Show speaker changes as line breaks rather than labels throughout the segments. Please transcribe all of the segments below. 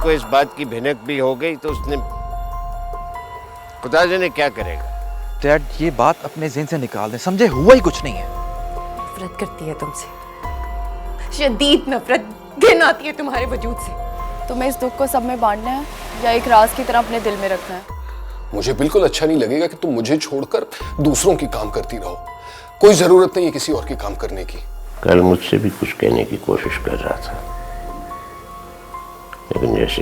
को इस बात की भिनक भी हो गई तो उसने खुदा जाने क्या करेगा।
डैड ये बात अपने ज़हन से निकाल दें, समझे हुआ ही कुछ नहीं है।
नफरत करती है तुमसे, शदीद नफरत, घिन आती है तुम्हारे वजूद से।
तुम्हें इस दुख को सब में बांटना है या एक राज की तरह अपने दिल में रखना है?
मुझे बिल्कुल अच्छा नहीं लगेगा कि तुम मुझे छोड़कर दूसरों की काम करती रहो। कोई जरूरत नहीं है किसी और की काम करने की।
कल मुझसे भी कुछ कहने की कोशिश कर रहा था, लेकिन जैसे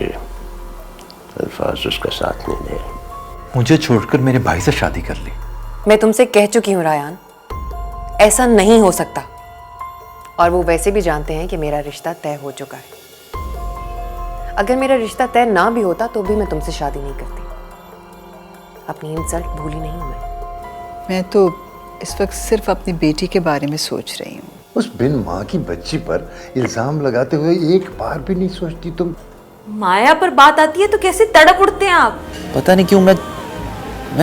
अल्फाज उसका साथ नहीं दे।
मुझे छोड़कर मेरे भाई से शादी कर ली।
मैं तुमसे कह चुकी हूँ रायान, ऐसा नहीं हो सकता। और वो वैसे भी जानते हैं कि मेरा रिश्ता तय हो चुका है। अगर मेरा रिश्ता तय ना भी होता तो भी मैं तुमसे शादी नहीं करती। अपनी इंसल्ट भूली नहीं हूं
मैं तो इस वक्त सिर्फ अपनी बेटी के बारे में सोच रही हूँ।
उस बिन माँ की बच्ची पर इल्जाम लगाते हुए एक बार भी नहीं सोचती तुम?
माया पर बात आती है तो कैसे तड़प उठते हैं आप।
पता नहीं क्यों मैं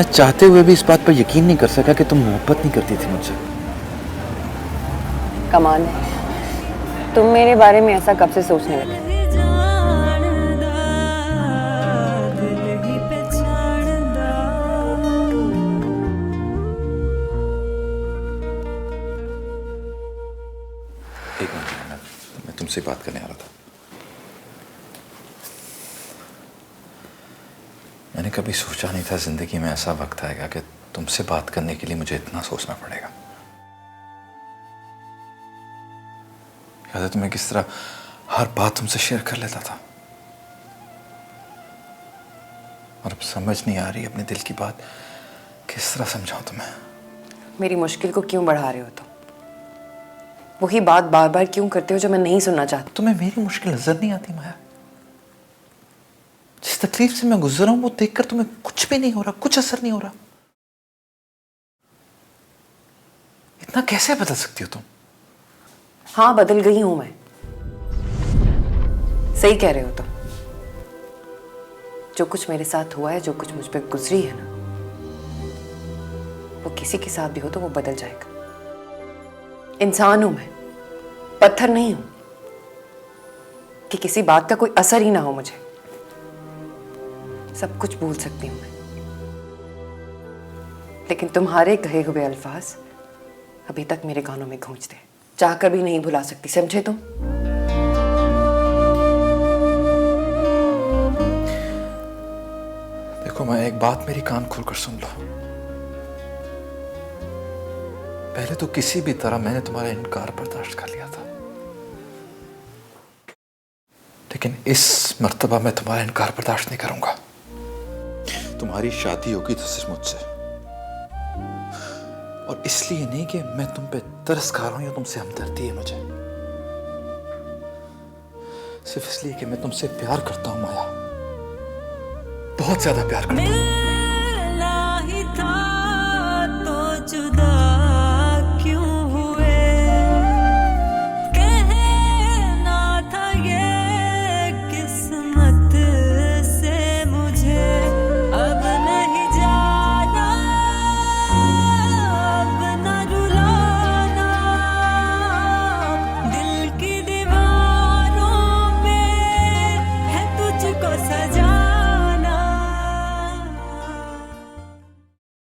चाहते हुए भी इस बात पर यकीन नहीं कर सका कि तुम मोहब्बत नहीं करती थी मुझसे।
कमाल है, तुम मेरे बारे में ऐसा कब से सोचने लगे?
एक मिनट, मैं तुमसे बात करने आ रहा था। मैंने कभी सोचा नहीं था जिंदगी में ऐसा वक्त आएगा कि तुमसे बात करने के लिए मुझे इतना सोचना पड़ेगा। याद है तुम्हें किस तरह हर बात तुमसे शेयर कर लेता था, और अब समझ नहीं आ रही अपने दिल की बात किस तरह समझाऊं तुम्हें।
मेरी मुश्किल को क्यों बढ़ा रहे हो तुम? वही बात बार बार क्यों करते हो जो मैं नहीं सुनना चाहती?
तुम्हें मेरी मुश्किल नजर नहीं आती माया? जिस तकलीफ से मैं गुजर रहा हूं वो देखकर तुम्हें कुछ भी नहीं हो रहा, कुछ असर नहीं हो रहा। इतना कैसे बदल सकती हो तुम?
हाँ, बदल गई हूं मैं। सही कह रहे हो तुम। जो कुछ मेरे साथ हुआ है, जो कुछ मुझ पर गुजरी है ना, वो किसी के साथ भी हो तो वो बदल जाएगा। इंसान हूं मैं, पत्थर नहीं हूं कि किसी बात का कोई असर ही ना हो मुझे। सब कुछ भूल सकती हूं मैं, लेकिन तुम्हारे कहे हुए अल्फाज अभी तक मेरे कानों में गूंजते हैं। चाहकर भी नहीं भुला सकती, समझे तुम?
देखो मैं एक बात मेरी कान खोलकर सुन लो। पहले तो किसी भी तरह मैंने तुम्हारा इनकार बर्दाश्त कर लिया था, लेकिन इस मर्तबा मैं तुम्हारा इनकार बर्दाश्त नहीं करूंगा। तुम्हारी शादी होगी तो सिर्फ मुझसे, और इसलिए नहीं कि मैं तुम पे तरस खा रहा हूं या तुमसे हमदर्दी है मुझे, सिर्फ इसलिए कि मैं तुमसे प्यार करता हूं माया, बहुत ज्यादा प्यार करता हूं।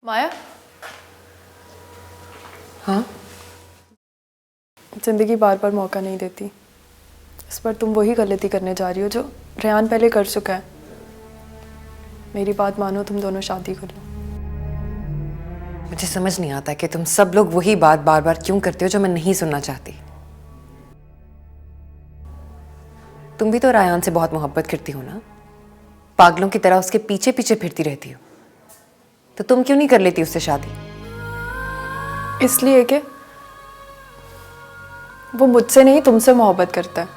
माया,
हाँ?
जिंदगी बार बार मौका नहीं देती। इस बार तुम वही गलती करने जा रही हो जो रेहान पहले कर चुका है। मेरी बात मानो, तुम दोनों शादी कर लो।
मुझे समझ नहीं आता कि तुम सब लोग वही बात बार बार क्यों करते हो जो मैं नहीं सुनना चाहती। तुम भी तो रायान से बहुत मोहब्बत करती हो ना, पागलों की तरह उसके पीछे पीछे फिरती रहती हो, तो तुम क्यों नहीं कर लेती उससे शादी?
इसलिए कि वो मुझसे नहीं तुमसे मोहब्बत करता है,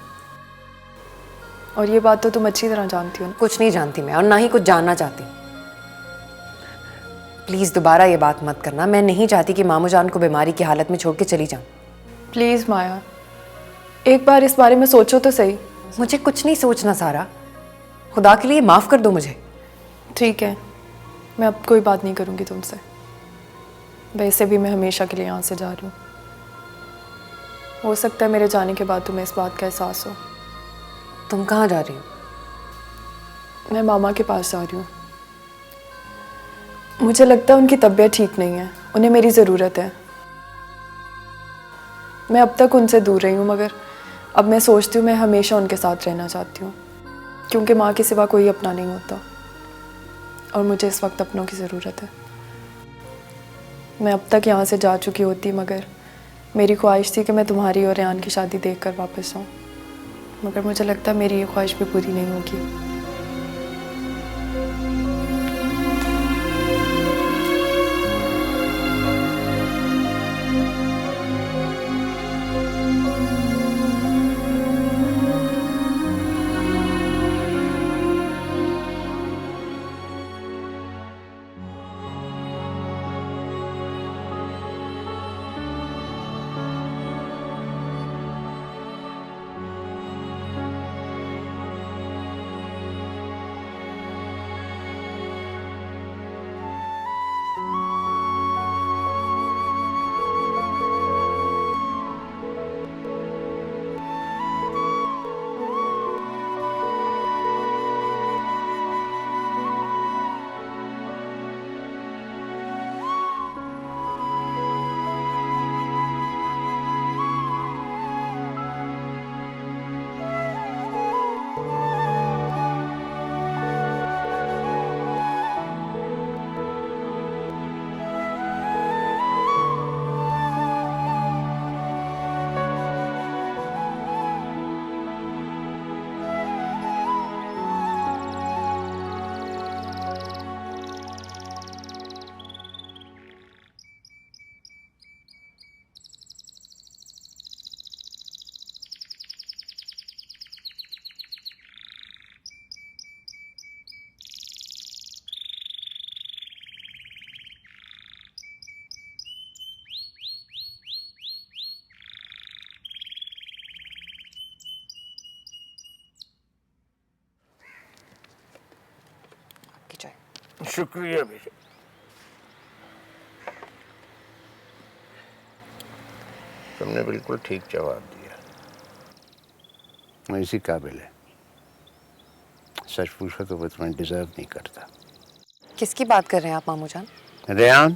और ये बात तो तुम अच्छी तरह जानती हो ना।
कुछ नहीं जानती मैं, और ना ही कुछ जानना चाहती। प्लीज दोबारा ये बात मत करना। मैं नहीं चाहती कि मामू जान को बीमारी की हालत में छोड़ के चली जाऊं।
प्लीज माया, एक बार इस बारे में सोचो तो सही।
मुझे कुछ नहीं सोचना सारा, खुदा के लिए माफ कर दो मुझे।
ठीक है, मैं अब कोई बात नहीं करूंगी तुमसे। वैसे भी मैं हमेशा के लिए यहाँ से जा रही हूँ। हो सकता है मेरे जाने के बाद तुम्हें इस बात का एहसास हो।
तुम कहाँ जा रही हो?
मैं मामा के पास जा रही हूँ। मुझे लगता है उनकी तबीयत ठीक नहीं है, उन्हें मेरी ज़रूरत है। मैं अब तक उनसे दूर रही हूँ, मगर अब मैं सोचती हूँ मैं हमेशा उनके साथ रहना चाहती हूँ, क्योंकि माँ के सिवा कोई अपना नहीं होता और मुझे इस वक्त अपनों की ज़रूरत है। मैं अब तक यहाँ से जा चुकी होती, मगर मेरी ख्वाहिश थी कि मैं तुम्हारी और रेहान की शादी देखकर वापस आऊँ, मगर मुझे लगता है मेरी ये ख्वाहिश भी पूरी नहीं होगी।
शुक्रिया बेटा। तुमने बिल्कुल ठीक जवाब दिया। मैं इसी काबिल है। सच पूछो तो वो तुम्हें डिजर्व नहीं करता।
किसकी बात कर रहे हैं आप मामू जान?
रेहान,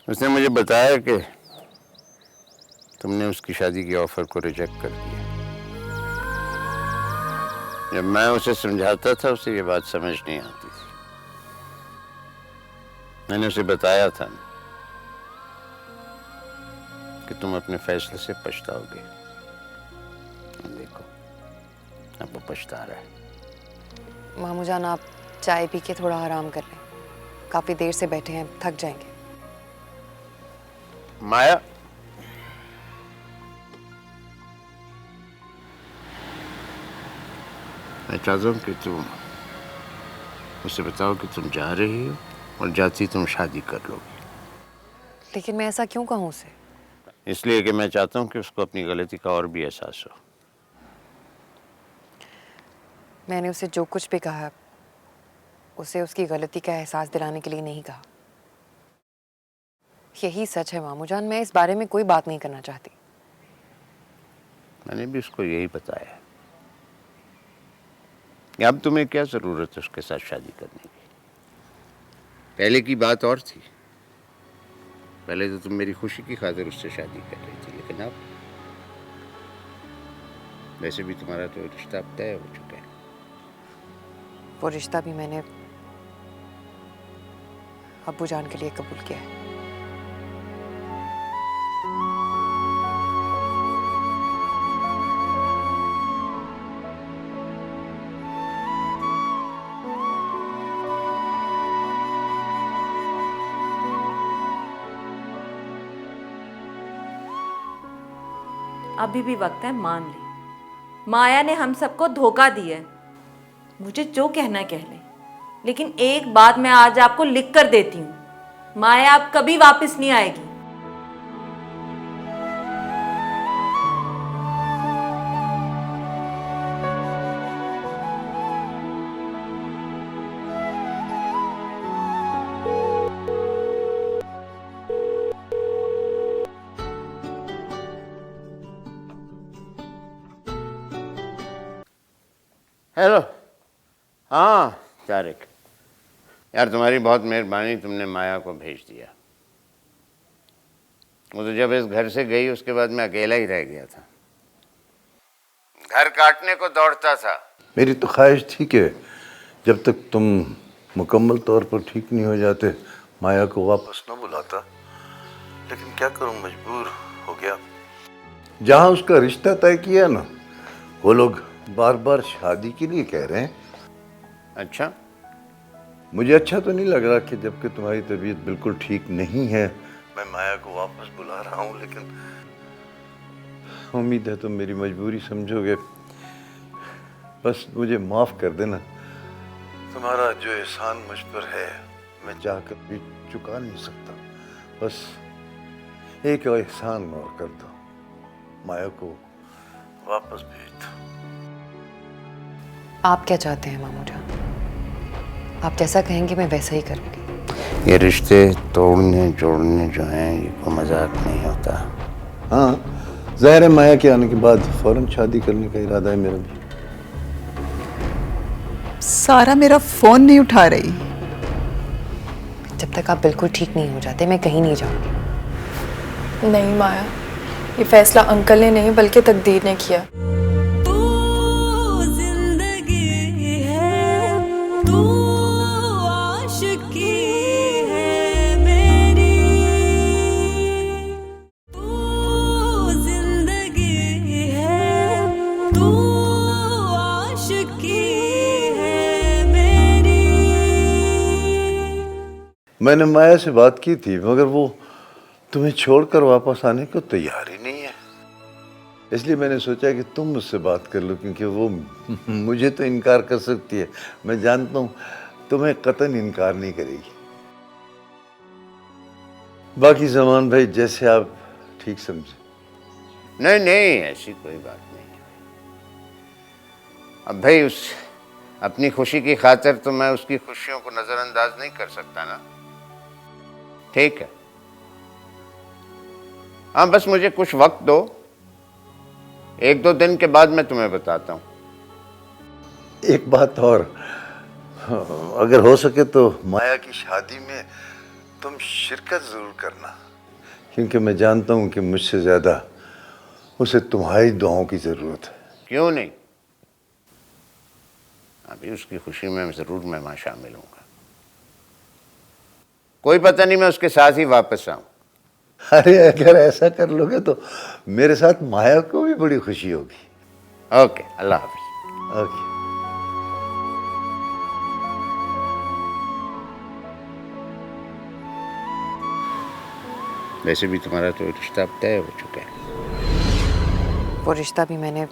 उसने मुझे बताया कि तुमने उसकी शादी की ऑफर को रिजेक्ट कर दिया। जब मैं उसे समझाता था उसे ये बात समझ नहीं आती थी। मैंने उसे बताया था कि तुम अपने फैसले से पछताओगे। देखो अब वो पछता रहा है।
मामू जान, आप चाय पी के थोड़ा आराम कर लें। काफी देर से बैठे हैं, थक जाएंगे।
माया, मैं चाहता हूँ कि तुम उसे बताओ कि तुम जा रही हो और जाती तुम शादी कर लोगी।
लेकिन मैं ऐसा क्यों कहूँ उसे?
इसलिए कि मैं चाहता हूँ कि उसको अपनी गलती का और भी एहसास हो।
मैंने उसे जो कुछ भी कहा, उसे उसकी गलती का एहसास दिलाने के लिए नहीं कहा। यही सच है मामू जान, मैं इस बारे में कोई बात नहीं करना चाहती।
मैंने भी उसको यही बताया। अब तुम्हें क्या जरूरत है उसके साथ शादी करने की? पहले की बात और थी। पहले तो तुम मेरी खुशी की खातिर उससे शादी कर रही थी, लेकिन अब वैसे भी तुम्हारा तो रिश्ता अब तय हो चुका है।
वो रिश्ता भी मैंने अब्बू जान के लिए कबूल किया है।
अभी भी वक्त है, मान ले। माया ने हम सबको धोखा दिया है। मुझे जो कहना कह ले, लेकिन एक बात मैं आज आपको लिख कर देती हूँ, माया अब कभी वापस नहीं आएगी।
हेलो। हाँ तारिक, यार तुम्हारी बहुत मेहरबानी, तुमने माया को भेज दिया। वो तो जब इस घर से गई उसके बाद मैं अकेला ही रह गया था, घर काटने को दौड़ता था।
मेरी तो ख्वाहिश थी कि जब तक तुम मुकम्मल तौर पर ठीक नहीं हो जाते माया को वापस न बुलाता, लेकिन क्या करूं, मजबूर हो गया। जहां उसका रिश्ता तय किया ना, वो लोग बार बार शादी के लिए कह रहे हैं।
अच्छा,
मुझे अच्छा तो नहीं लग रहा कि जबकि तुम्हारी तबीयत बिल्कुल ठीक नहीं है मैं माया को वापस बुला रहा हूं, लेकिन उम्मीद है तुम मेरी मजबूरी समझोगे। बस मुझे माफ कर देना। तुम्हारा जो एहसान मुझ पर है मैं चाहकर भी चुका नहीं सकता। बस एक एहसान और कर दो, माया को वापस भेज दो।
आप क्या चाहते हैं मामू जान? आप जैसा कहेंगे मैं वैसा ही करूँगी।
ये रिश्ते तोड़ने जोड़ने जो हैं ये कोई मजाक नहीं होता।
हाँ, ज़ाहिर है माया के आने के बाद फौरन शादी करने का इरादा है मेरा भी।
सारा मेरा फोन नहीं उठा रही।
जब तक आप बिल्कुल ठीक नहीं हो जाते मैं कहीं नहीं जाऊँगी।
नहीं माया, ये फैसला अंकल ने नहीं बल्कि तकदीर ने किया।
मैंने माया से बात की थी, मगर वो तुम्हें छोड़कर वापस आने को तैयार ही नहीं है। इसलिए मैंने सोचा कि तुम मुझसे बात कर लो, क्योंकि वो मुझे तो इनकार कर सकती है, मैं जानता हूँ तुम्हें कतई इनकार नहीं करेगी। बाकी सामान भाई जैसे आप ठीक समझे।
नहीं नहीं, ऐसी कोई बात नहीं है। अब भाई उस अपनी खुशी की खातिर तो मैं उसकी खुशियों को नजरअंदाज नहीं कर सकता ना। ठीक है, हाँ बस मुझे कुछ वक्त दो, 1-2 दिन के बाद मैं तुम्हें बताता हूँ।
एक बात और, अगर हो सके तो माया की शादी में तुम शिरकत जरूर करना, क्योंकि मैं जानता हूँ कि मुझसे ज्यादा उसे तुम्हारी दुआओं की जरूरत है।
क्यों नहीं, अभी उसकी खुशी में जरूर मैं वहां शामिल हूँगा। कोई पता नहीं मैं उसके साथ ही वापस आऊं।
अरे अगर ऐसा कर लोगे तो मेरे साथ माया को भी बड़ी खुशी होगी।
ओके, अल्लाह हाफिज।
ओके।
वैसे भी तुम्हारा तो रिश्ता अब तय हो चुका है।
वो रिश्ता भी मैंने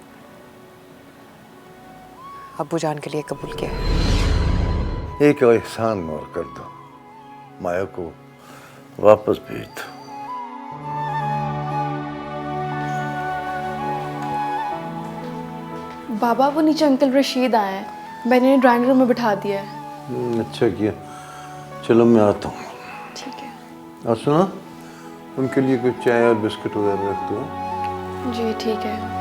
अब्बू जान के लिए कबूल किया है।
एक एहसान और कर दो, माया को वापस भेज दो।
बाबा वो नीचे अंकल रशीद आए हैं, मैंने इन्हें ड्राइंग रूम में बिठा दिया है।
अच्छा किया, चलो मैं आता हूँ।
ठीक है।
और सुना, उनके लिए कुछ चाय और बिस्कुट वगैरह रख दो।
जी ठीक है।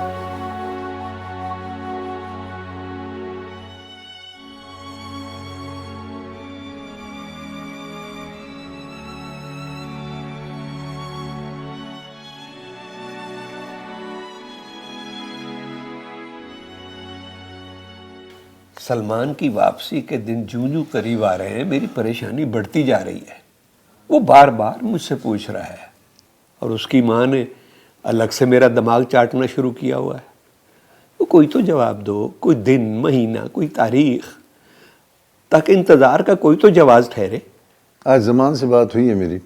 सलमान की वापसी के दिन जूं करीब आ रहे हैं मेरी परेशानी बढ़ती जा रही है। वो बार बार मुझसे पूछ रहा है और उसकी माँ ने अलग से मेरा दिमाग चाटना शुरू किया हुआ है। वो कोई तो जवाब दो, कोई दिन महीना कोई तारीख, ताकि इंतज़ार का कोई तो जवाब ठहरे।
आज जमान से बात हुई है मेरी,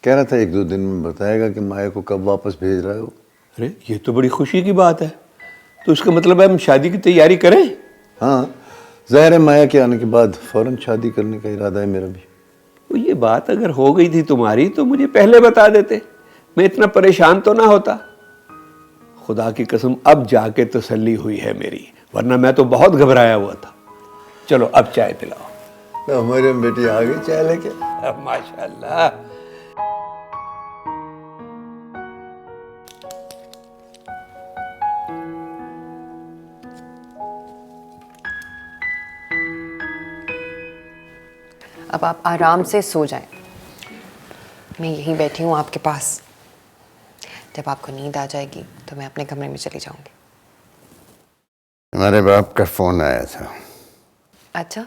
कह रहा था 1-2 दिन में बताएगा कि माया को कब वापस भेज रहा है वो।
अरे ये तो बड़ी खुशी की बात है। तो इसका मतलब है हम शादी की तैयारी करें?
हाँ, ज़ाहिर है माया के आने के बाद फौरन शादी करने का इरादा है मेरा भी।
तो ये बात अगर हो गई थी तुम्हारी तो मुझे पहले बता देते, मैं इतना परेशान तो ना होता। खुदा की कसम अब जाके तसल्ली हुई है मेरी, वरना मैं तो बहुत घबराया हुआ था। चलो अब चाय पिलाओ।
हमारे बेटी आ गई चाय लेके।
माशाल्लाह।
अब आप आराम से सो जाएं। मैं यहीं बैठी हूँ आपके पास। जब आपको नींद आ जाएगी तो मैं अपने कमरे में चली जाऊंगी।
तुम्हारे बाप का फोन आया था।
अच्छा,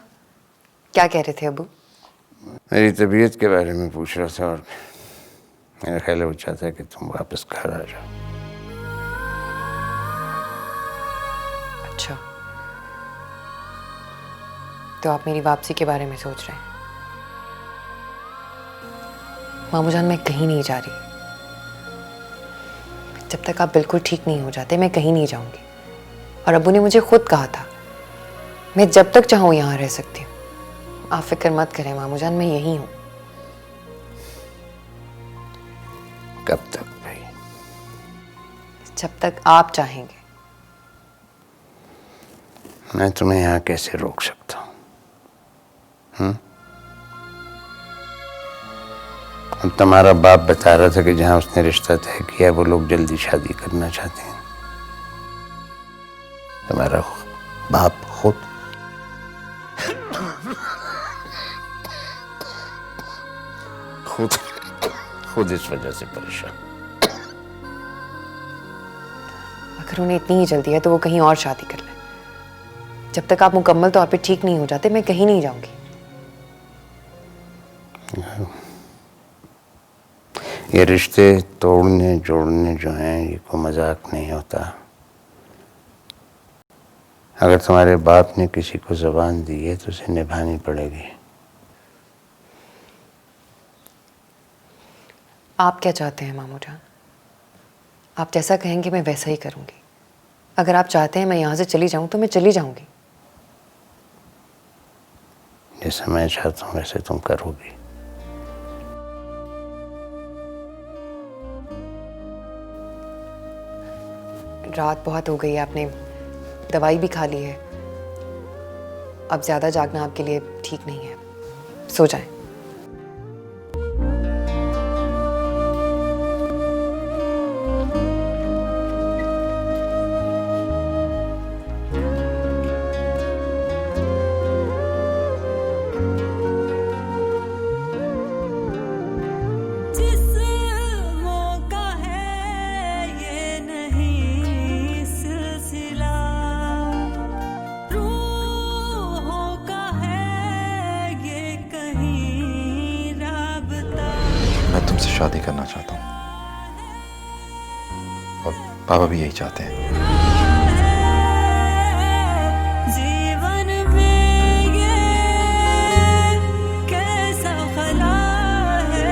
क्या कह रहे थे अबू?
मेरी तबीयत के बारे में पूछ रहा था और मेरा ख्याल है वो चाहता है कि तुम वापस घर आ जाओ।
अच्छा, तो आप मेरी वापसी के बारे में सोच रहे हैं? मामू जान, मैं कहीं नहीं जा रही। जब तक आप बिल्कुल ठीक नहीं हो जाते मैं कहीं नहीं जाऊंगी। और अब्बू ने मुझे खुद कहा था मैं जब तक चाहूँ यहाँ रह सकती हूँ। आप फिक्र मत करें मामू जान, मैं यहीं हूँ।
कब तक भाई?
जब तक आप चाहेंगे।
मैं तुम्हें यहाँ कैसे रोक सकता हूँ? अब तुम्हारा बाप बता रहा था कि जहाँ उसने रिश्ता तय किया वो लोग जल्दी शादी करना चाहते हैं। तुम्हारा बाप खुद इस वजह से परेशान।
अगर उन्हें इतनी ही जल्दी है तो वो कहीं और शादी कर लें। जब तक आप मुकम्मल तौर पे ठीक नहीं हो जाते मैं कहीं नहीं जाऊंगी।
ये रिश्ते तोड़ने जोड़ने जो हैं ये कोई मजाक नहीं होता। अगर तुम्हारे बाप ने किसी को ज़बान दी है तो उसे निभानी पड़ेगी।
आप क्या चाहते हैं मामू जान? आप जैसा कहेंगे मैं वैसा ही करूंगी। अगर आप चाहते हैं मैं यहाँ से चली जाऊं तो मैं चली जाऊंगी।
जैसा मैं चाहता हूँ वैसे तुम करोगी।
रात बहुत हो गई है, आपने दवाई भी खा ली है। अब ज़्यादा जागना आपके लिए ठीक नहीं है। सो जाएं।
मैं तुमसे शादी करना चाहता हूँ और पापा भी यही चाहते हैं।
जीवन में ये कैसा खला है।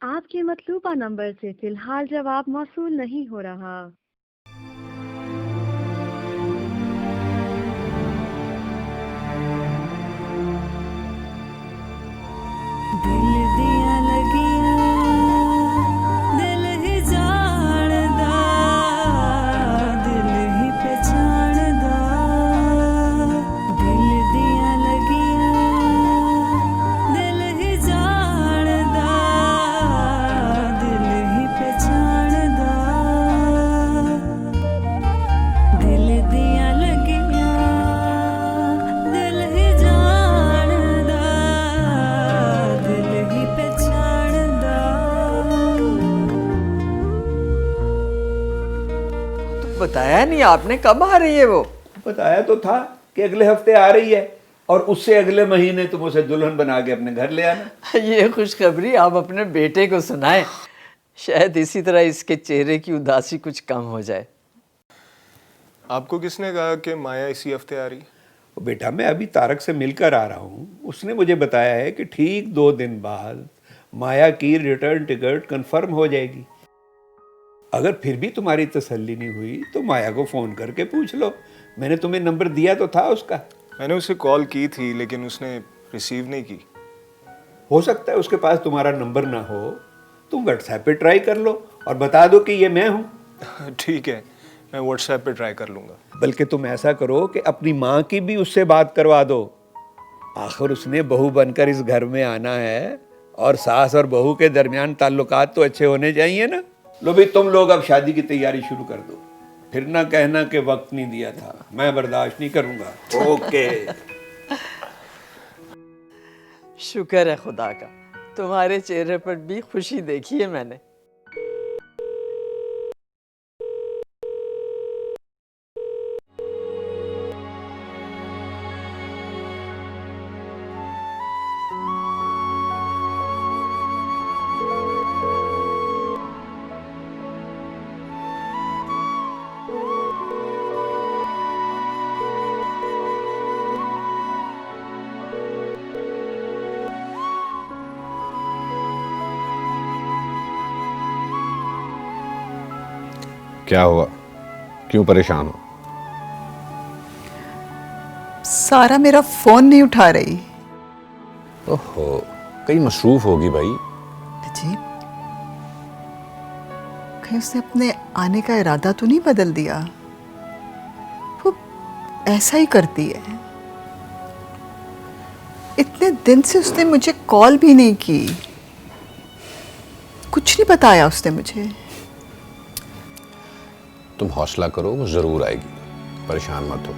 आपके मतलूबा नंबर से फिलहाल जवाब मौसूल नहीं हो रहा।
दिल दिया लगिया दिल ही जानदा दिल ही पहचानदा। दिल दिया लगिया दिल ही जानदा दिल ही पहचानदा। दिल दिया लगिया दिल ही जानदा दिल ही पहचानदा।
बताया नहीं आपने, कब आ रही है वो?
बताया तो था कि अगले हफ्ते आ रही है और उससे अगले महीने तुम उसे दुल्हन बना के अपने घर ले आना।
ये खुशखबरी आप अपने बेटे को सुनाएं, शायद इसी तरह इसके चेहरे की उदासी कुछ कम हो जाए।
आपको किसने कहा कि माया इसी हफ्ते आ रही?
बेटा मैं अभी तारक से मिलकर आ रहा हूँ। उसने मुझे बताया है कि ठीक 2 दिन बाद माया की रिटर्न टिकट कंफर्म हो जाएगी। अगर फिर भी तुम्हारी तसल्ली नहीं हुई तो माया को फ़ोन करके पूछ लो। मैंने तुम्हें नंबर दिया तो था उसका।
मैंने उसे कॉल की थी लेकिन उसने रिसीव नहीं की।
हो सकता है उसके पास तुम्हारा नंबर ना हो, तुम व्हाट्सएप पे ट्राई कर लो और बता दो कि ये मैं हूँ।
ठीक है, मैं व्हाट्सएप पे ट्राई कर लूँगा।
बल्कि तुम ऐसा करो कि अपनी माँ की भी उससे बात करवा दो। आखिर उसने बहू बनकर इस घर में आना है और सास और बहू के दरमियान ताल्लुकात तो अच्छे होने चाहिए ना। लो भी तुम लोग अब शादी की तैयारी शुरू कर दो, फिर ना कहना कि वक्त नहीं दिया था, मैं बर्दाश्त नहीं करूंगा। ओके।
शुक्र है खुदा का, तुम्हारे चेहरे पर भी खुशी देखी है मैंने।
क्या हुआ, क्यों परेशान हो?
सारा मेरा फोन नहीं उठा रही।
ओहो, कहीं मसरूफ होगी भाई।
अजीब, कहीं उसने अपने आने का इरादा तो नहीं बदल दिया? वो ऐसा ही करती है। इतने दिन से उसने मुझे कॉल भी नहीं की, कुछ नहीं बताया उसने मुझे।
तुम हौसला करो, वो जरूर आएगी, परेशान मत हो।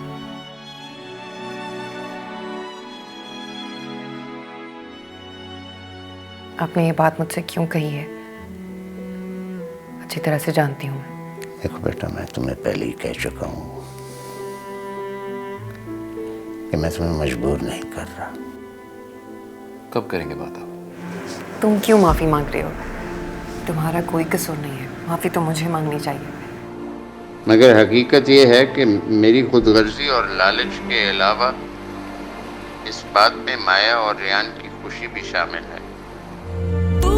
आपने ये बात मुझसे क्यों कही है अच्छी तरह से जानती हूँ मैं।
देखो बेटा, मैं तुम्हें पहले ही कह चुका हूँ कि मैं तुम्हें मजबूर नहीं कर रहा।
कब करेंगे बात आप?
तुम क्यों माफ़ी मांग रहे हो? तुम्हारा कोई कसूर नहीं है, माफ़ी तो मुझे मांगनी चाहिए।
मगर हकीकत ये है कि मेरी खुदगर्जी और लालच के अलावा इस बात में माया और रियान की खुशी भी शामिल है।
तू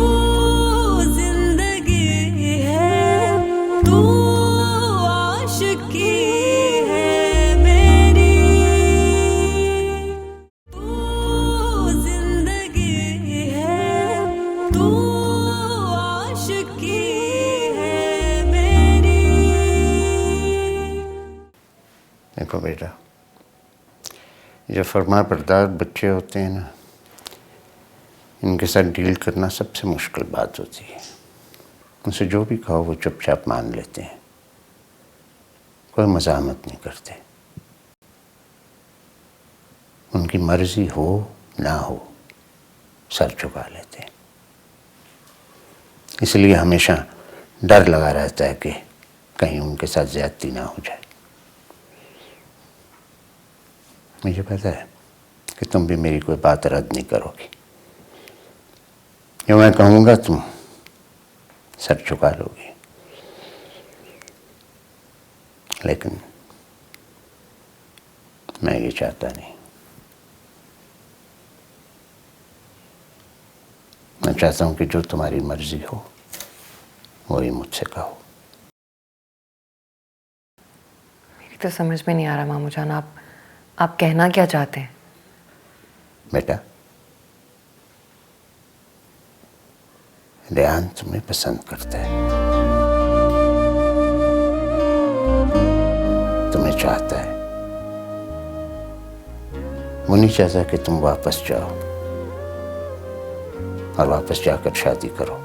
जिंदगी है, तू आशिकी है मेरी, तू जिंदगी है, तू आशिकी है मेरी।
देखो बेटा, जो फरमा बरदार बच्चे होते हैं ना, इनके साथ डील करना सबसे मुश्किल बात होती है। उनसे जो भी कहो वो चुपचाप मान लेते हैं, कोई मज़ामत नहीं करते। उनकी मर्जी हो ना हो सर झुका लेते हैं। इसलिए हमेशा डर लगा रहता है कि कहीं उनके साथ ज़्यादती ना हो जाए। मुझे पता है कि तुम भी मेरी कोई बात रद्द नहीं करोगी। जो मैं कहूँगा तुम सर झुका लोगी, लेकिन मैं ये चाहता नहीं। मैं चाहता हूँ कि जो तुम्हारी मर्जी हो वही मुझसे कहो।
मेरी तो समझ में नहीं आ रहा मामू जान, आप कहना क्या चाहते हैं?
बेटा, रेहान तुम्हें पसंद करता है, तुम्हें चाहता है। वो नहीं चाहता कि तुम वापस जाओ और वापस जाकर शादी करो।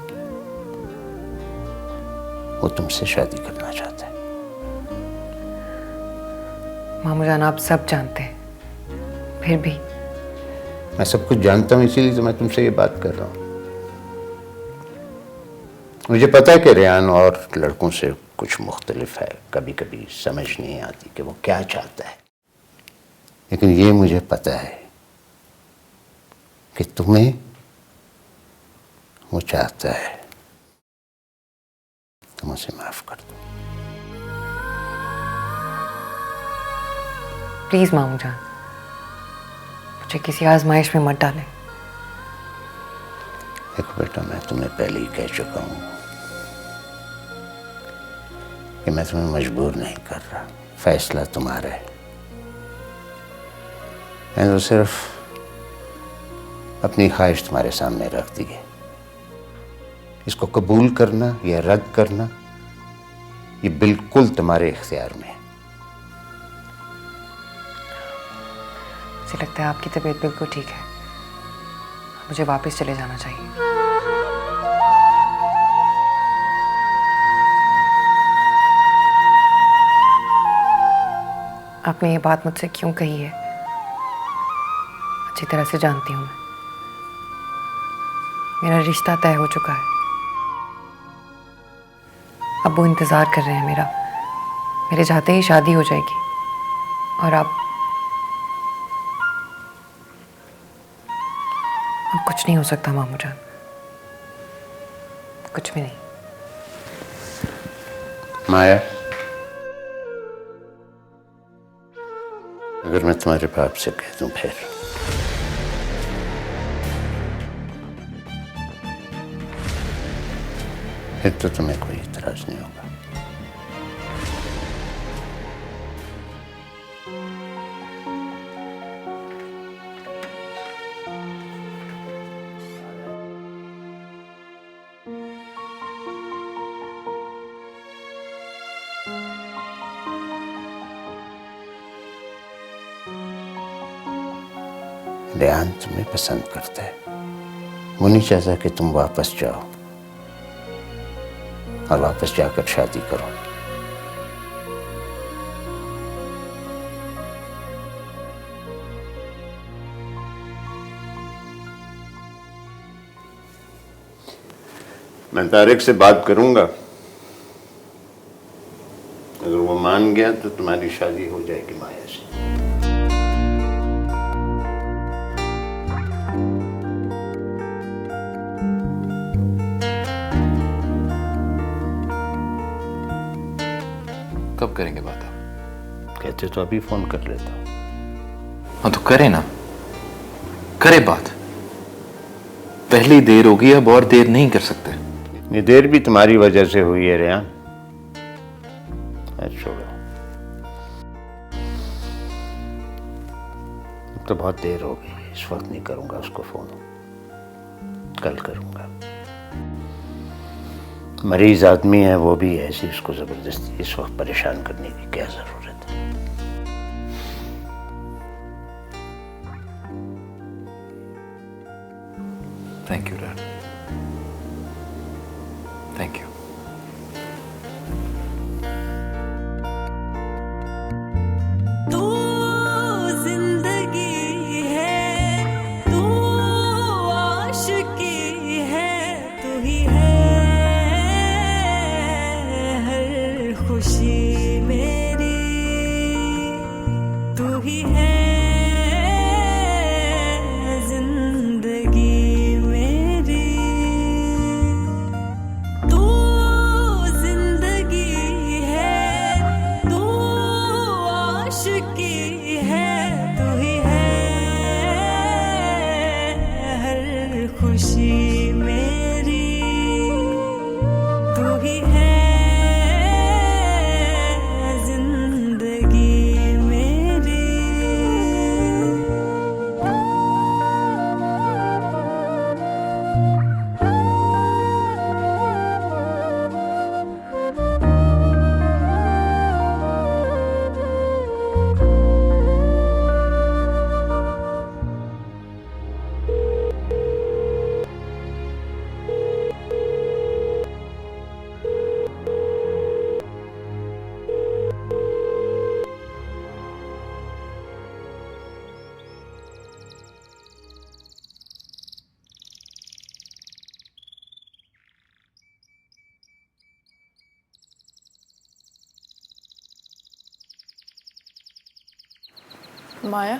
वो तुमसे शादी करना चाहता है।
मामू जान, आप सब जानते हैं, फिर भी
मैं सब कुछ जानता हूँ, इसीलिए तो मैं तुमसे ये बात कर रहा हूँ। मुझे पता है कि रेहान और लड़कों से कुछ मुख्तलिफ है, कभी कभी समझ नहीं आती कि वो क्या चाहता है, लेकिन ये मुझे पता है कि तुम्हें वो चाहता है। तुम उसे माफ कर दो।
प्लीज मामू जान, मुझे किसी आजमाइश में मत डालें।
देखो बेटा, मैं तुम्हें पहले ही कह चुका हूँ कि मैं तुम्हें मजबूर नहीं कर रहा, फैसला तुम्हारा है। मैं तो सिर्फ अपनी ख्वाहिश तुम्हारे सामने रख दी है। इसको कबूल करना या रद्द करना ये बिल्कुल तुम्हारे इख्तियार में है।
मुझे लगता है आपकी तबीयत बिल्कुल ठीक है, मुझे वापस चले जाना चाहिए। आपने ये बात मुझसे क्यों कही है अच्छी तरह से जानती हूँ मैं। मेरा रिश्ता तय हो चुका है। अब वो इंतज़ार कर रहे हैं मेरा। मेरे जाते ही शादी हो जाएगी और अब कुछ नहीं हो सकता मामू जान, कुछ भी नहीं।
माया, अगर मैं तुम्हारे बाप से कह दूं फिर तो तुम्हें कोई इतराज नहीं होगा। रेहान तुम्हें पसंद करता है, वो नहीं चाहता कि तुम वापस जाओ और वापस जाकर शादी करो। मैं तारिक से बात करूंगा, अगर वो मान गया तो तुम्हारी शादी हो जाएगी माया से।
कब करेंगे बात आप?
कहते तो अभी फोन कर लेता।
हाँ तो करे ना, करे बात। पहली देर होगी, अब और देर नहीं कर सकते।
ये देर भी तुम्हारी वजह से हुई है रेहान। छोड़ो, तो बहुत देर हो गई, इस वक्त नहीं करूंगा उसको फोन, कल करूंगा। मरीज आदमी है वो भी, ऐसी उसको जबरदस्ती इस वक्त परेशान करने की क्या जरूरत है।
Thank you dad, thank you.
तू जिंदगी है, तू आशिकी है, तू ही है हर खुशी मेरी, तू ही है जिंदगी मेरी। तू जिंदगी है, तू आशिकी है, तू ही है हर खुशी मेरी, तू ही है जिंदगी मेरी।
माया,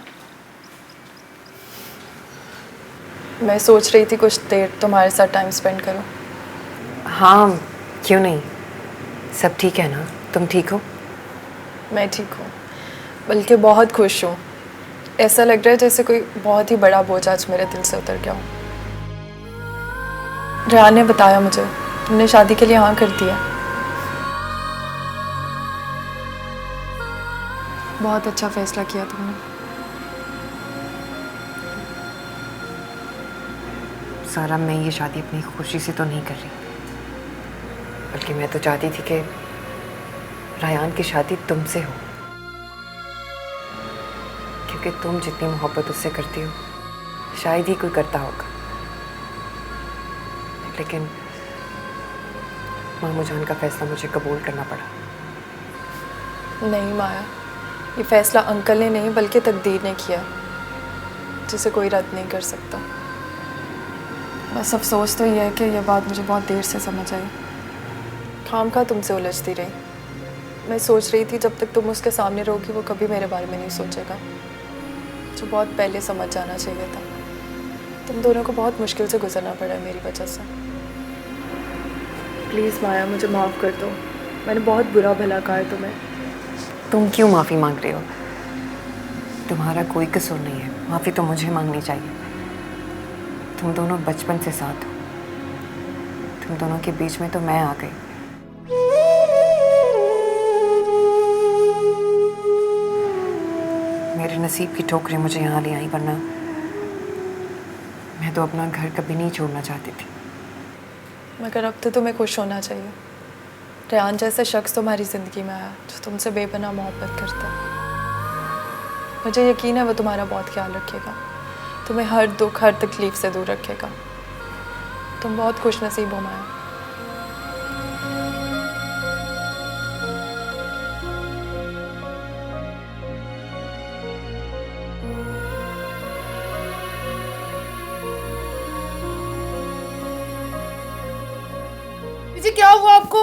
मैं सोच रही थी कुछ देर तुम्हारे साथ टाइम स्पेंड करूं।
हाँ, क्यों नहीं। सब ठीक है ना? तुम ठीक हो?
मैं ठीक हूँ, बल्कि बहुत खुश हूँ। ऐसा लग रहा है जैसे कोई बहुत ही बड़ा बोझ आज मेरे दिल से उतर गया हो। रेहान ने बताया मुझे तुमने शादी के लिए हाँ कर दिया। बहुत अच्छा फैसला किया तुमने।
सारा, मैं ये शादी अपनी खुशी से तो नहीं कर रही, बल्कि मैं तो चाहती थी कि रायान की शादी तुमसे हो, क्योंकि तुम जितनी मोहब्बत उससे करती हो शायद ही कोई करता होगा। लेकिन मामू जान का फैसला मुझे कबूल करना पड़ा।
नहीं माया, ये फैसला अंकल ने नहीं बल्कि तकदीर ने किया, जिसे कोई रद्द नहीं कर सकता। बस अफसोस तो ये है कि यह बात मुझे बहुत देर से समझ आई। खामखा तुमसे उलझती रही। मैं सोच रही थी जब तक तुम उसके सामने रहोगी वो कभी मेरे बारे में नहीं सोचेगा, जो बहुत पहले समझ जाना चाहिए था। तुम दोनों को बहुत मुश्किल से गुजरना पड़ा है मेरी वजह से। प्लीज़ माया, मुझे माफ़ कर दो। मैंने बहुत बुरा भला कहा है तुम्हें।
तुम क्यों माफ़ी मांग रहे हो? तुम्हारा कोई कसूर नहीं है, माफ़ी तो मुझे मांगनी चाहिए। तुम दोनों बचपन से साथ हो, तुम दोनों के बीच में तो मैं आ गई। मेरे नसीब की ठोकरें मुझे यहाँ ले आई, वरना मैं तो अपना घर कभी नहीं छोड़ना चाहती थी।
मगर अब तो तुम्हें खुश होना चाहिए। रेहान जैसा शख्स तुम्हारी ज़िंदगी में आया जो तुमसे बेपनाह मोहब्बत करता है। मुझे यकीन है वो तुम्हारा बहुत ख्याल रखेगा, तुम्हें हर दुख हर तकलीफ से दूर रखेगा। तुम बहुत खुश नसीब हो माया।
जी क्या हुआ आपको?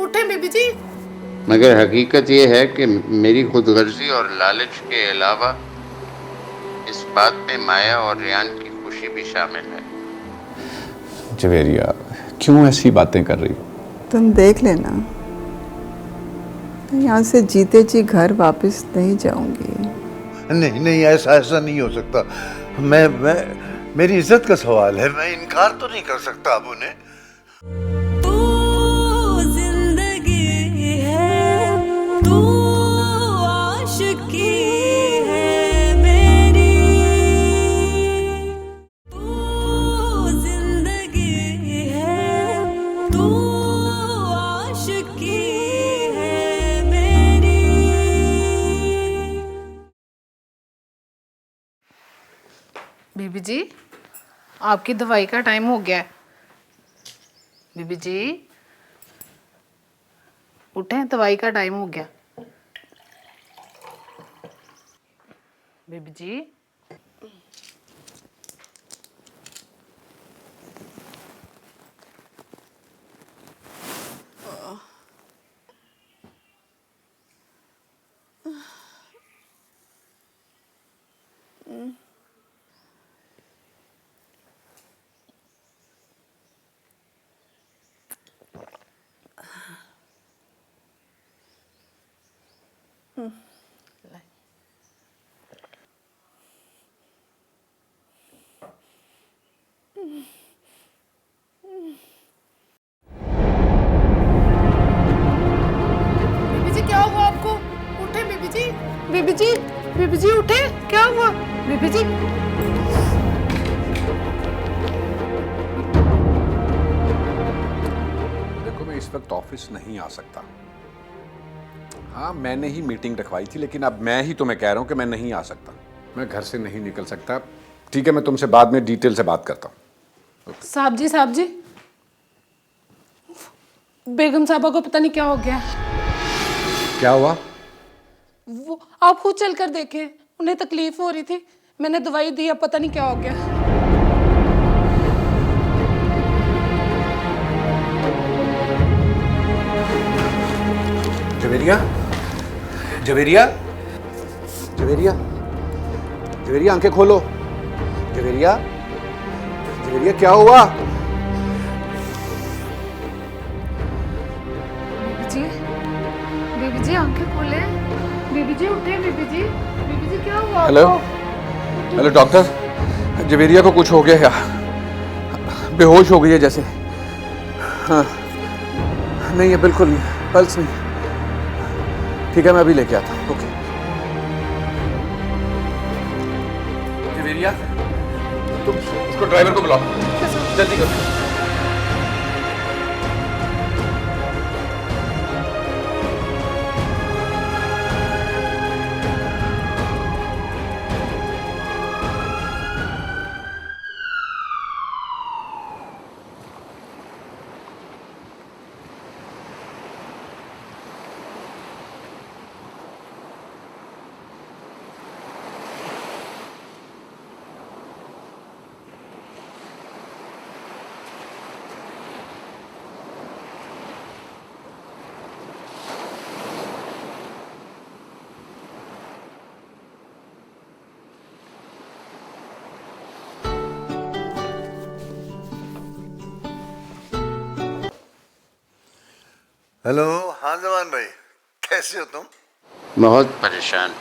उठे बीबी जी।
मगर हकीकत ये है कि मेरी खुदगर्जी और लालच के अलावा इस बात में माया और रेहान की खुशी भी शामिल है।
जवेरिया, क्यों ऐसी बातें कर रही हो?
तुम देख लेना, मैं यहाँ से जीते जी घर वापस नहीं जाऊंगी।
नहीं नहीं, ऐसा नहीं हो सकता। मैं मेरी इज्जत का सवाल है, मैं इनकार तो नहीं कर सकता अब उन्हें।
बीबी जी, आपकी दवाई का टाइम हो गया है। बीबी जी उठें, दवाई का टाइम हो गया। बीबी जी क्या हुआ आपको? उठे बीबी जी। बीबी जी, बीबी जी उठे, क्या हुआ? बीबी जी
देखो, मैं इस वक्त ऑफिस नहीं आ सकता। हाँ, मैंने ही मीटिंग रखवाई थी, लेकिन अब मैं ही तुम्हें कह रहा हूं कि मैं नहीं आ सकता। मैं घर से नहीं निकल सकता। ठीक है, मैं तुमसे बाद में डिटेल से बात करता हूँ।
साहब जी, बेगम साहबा को पता नहीं क्या हो गया।
क्या हुआ?
वो आप खुद चल कर देखें, उन्हें तकलीफ हो रही थी, मैंने दवाई दी, अब पता नहीं क्या हो गया।
जवेरिया, जवेरिया, जवेरिया, जवेरिया, आंखें खोलो। जवेरिया, जवेरिया, क्या हुआ?
बीबी जी आंखें खोले। बीबी जी उठे। बीबी जी क्या हुआ?
हेलो, हेलो डॉक्टर, जवेरिया को कुछ हो गया है, बेहोश हो गई है जैसे। हाँ, नहीं है, बिल्कुल नहीं, पल्स नहीं। ठीक है, मैं अभी लेके आता हूँ। ओके। जवेरिया, तुम उसको ड्राइवर को बुलाओ। जल्दी करो।
हेलो, हाँ जवान भाई, कैसे हो तुम?
बहुत परेशान हूँ।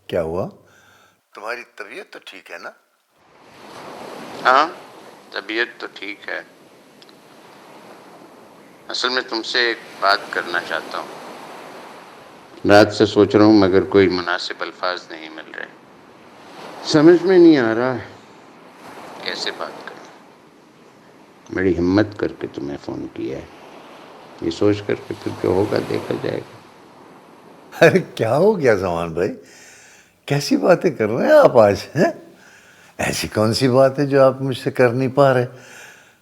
क्या हुआ? तुम्हारी तबीयत तो ठीक है ना?
हाँ, तबीयत तो ठीक है। असल में तुमसे एक बात करना चाहता हूँ। रात से सोच रहा हूँ मगर कोई मुनासिब अल्फाज नहीं मिल रहे। समझ में नहीं आ रहा कैसे बात करूँ। बड़ी हिम्मत करके तुम्हें फ़ोन किया है, ये सोच करके फिर जो होगा देखा जाएगा।
अरे क्या हो गया जवान भाई, कैसी बातें कर रहे हैं आप आज? हैं? ऐसी कौन सी बात है जो आप मुझसे कर नहीं पा रहे?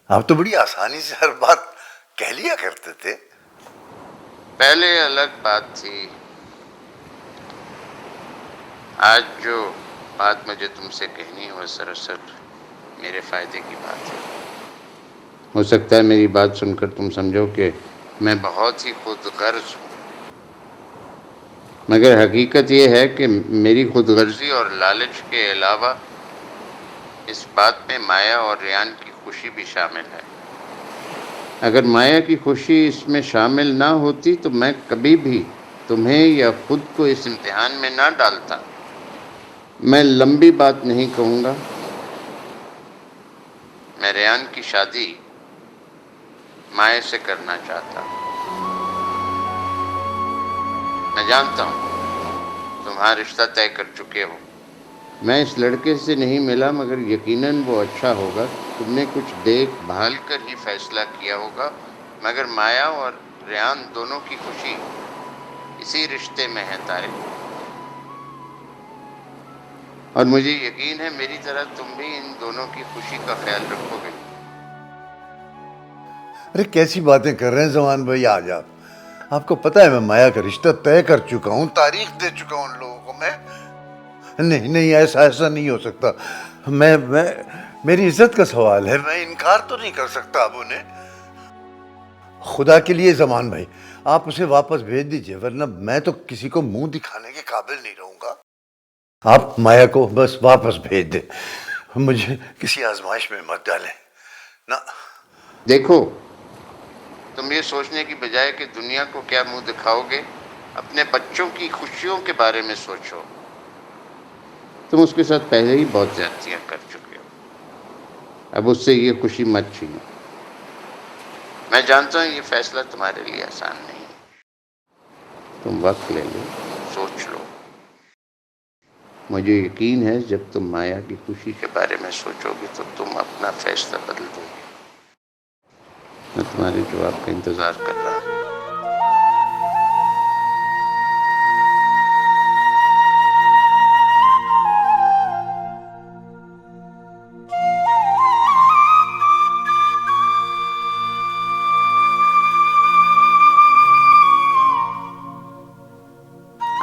आप तो बड़ी आसानी से हर बात कह लिया करते थे।
पहले अलग बात थी, आज जो बात मुझे तुमसे कहनी है वो सरासर मेरे फायदे की बात है। हो सकता है मेरी बात सुनकर तुम समझो कि मैं बहुत ही खुदगर्ज हूँ, मगर हकीकत ये है कि मेरी खुदगर्जी और लालच के अलावा इस बात में माया और रेयान की खुशी भी शामिल है। अगर माया की खुशी इसमें शामिल ना होती तो मैं कभी भी तुम्हें या खुद को इस इम्तिहान में ना डालता। मैं लंबी बात नहीं कहूँगा, मैं रेयान की शादी माया से करना चाहता हूँ। मैं जानता हूँ तुम्हारा रिश्ता तय कर चुके हो। मैं इस लड़के से नहीं मिला मगर यकीनन वो अच्छा होगा। तुमने कुछ देख भाल कर ही फैसला किया होगा, मगर माया और रेयान दोनों की खुशी इसी रिश्ते में है तारिक। और मुझे यकीन है मेरी तरह तुम भी इन दोनों की खुशी का ख्याल रखोगे।
अरे कैसी बातें कर रहे हैं जवान भाई आज आप? आपको पता है मैं माया का रिश्ता तय कर चुका हूँ, तारीख दे चुका हूँ उन लोगों को मैं। नहीं नहीं, ऐसा नहीं हो सकता। मैं मेरी इज्जत का सवाल है, मैं इनकार तो नहीं कर सकता अब उन्हें। खुदा के लिए जमान भाई आप उसे वापस भेज दीजिए, वरना मैं तो किसी को मुंह दिखाने के काबिल नहीं रहूंगा। आप माया को बस वापस भेज दे, मुझे किसी आजमाइश में मत डालें ना।
देखो, तुम ये सोचने की बजाय कि दुनिया को क्या मुंह दिखाओगे, अपने बच्चों की खुशियों के बारे में सोचो। तुम उसके साथ पहले ही बहुत ज्यादतियां कर चुके हो, अब उससे ये खुशी मत छीनो। मैं जानता हूँ ये फैसला तुम्हारे लिए आसान नहीं है, तुम वक्त ले लो, सोच लो। मुझे यकीन है जब तुम माया की खुशी के बारे में सोचोगे तो तुम अपना फैसला बदल दोगे। मैं तुम्हारे जवाब का इंतजार कर रहा हूँ।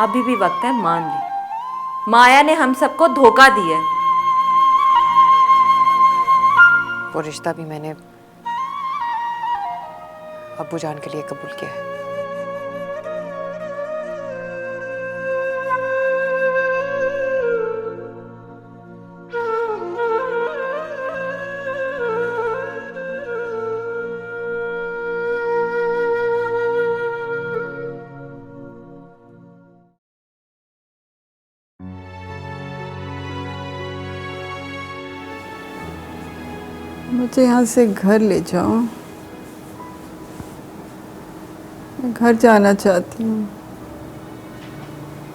अभी भी वक्त है, मान ले। माया ने हम सबको धोखा दिया है।
वो रिश्ता भी मैंने अब्बू जान के लिए कबूल किया है।
मुझे यहाँ से घर ले जाओ, मैं घर जाना चाहती हूँ,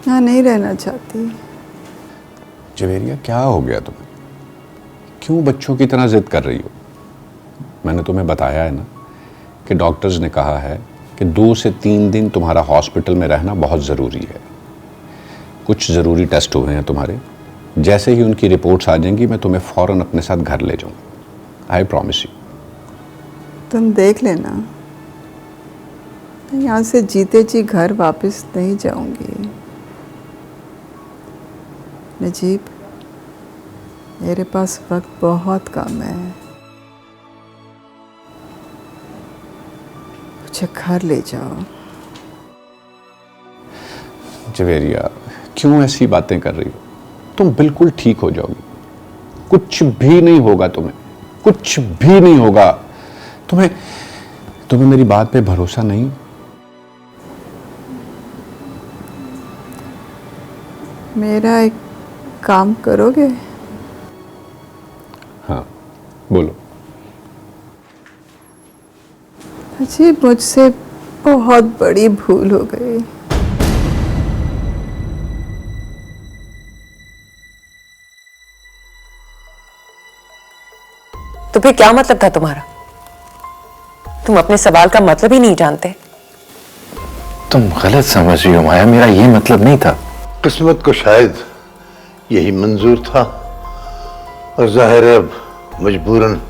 यहाँ नहीं रहना चाहती।
जवेरिया क्या हो गया तुम्हें? क्यों बच्चों की तरह जिद कर रही हो? मैंने तुम्हें बताया है ना कि डॉक्टर्स ने कहा है कि 2 से 3 दिन तुम्हारा हॉस्पिटल में रहना बहुत ज़रूरी है। कुछ ज़रूरी टेस्ट हुए हैं तुम्हारे, जैसे ही उनकी रिपोर्ट्स आ जाएंगी मैं तुम्हें फ़ौरन अपने साथ घर ले जाऊंगा। I promise you.
तुम देख लेना, मैं यहाँ से जीते जी घर वापस नहीं जाऊंगी। नजीब, मेरे पास वक्त बहुत कम है, मुझे घर ले जाओ।
जवेरिया, क्यों ऐसी बातें कर रही हो? तुम बिल्कुल ठीक हो जाओगी, कुछ भी नहीं होगा तुम्हें, कुछ भी नहीं होगा। तुम्हें मेरी बात पे भरोसा नहीं?
मेरा एक काम करोगे?
हाँ, बोलो।
जी, मुझसे बहुत बड़ी भूल हो गई।
तो फिर क्या मतलब था तुम्हारा? तुम अपने सवाल का मतलब ही नहीं जानते।
तुम गलत समझ रही हो माया, मेरा ये मतलब नहीं था। किस्मत को शायद यही मंजूर था और जाहिर है अब मजबूरन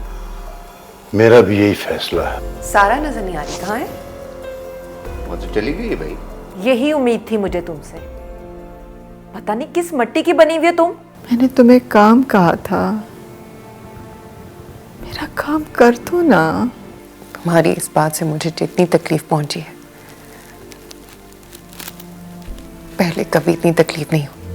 मेरा भी यही फैसला है।
सारा नजर नहीं आ रही, कहाँ है?
वो तो चली गई है भाई।
यही उम्मीद थी मुझे तुमसे। पता नहीं किस मिट्टी की बनी हुई है तुम।
मैंने तुम्हें काम कहा था, मेरा काम कर दो ना।
तुम्हारी इस बात से मुझे जितनी तकलीफ पहुंची है, पहले कभी इतनी तकलीफ नहीं हुई।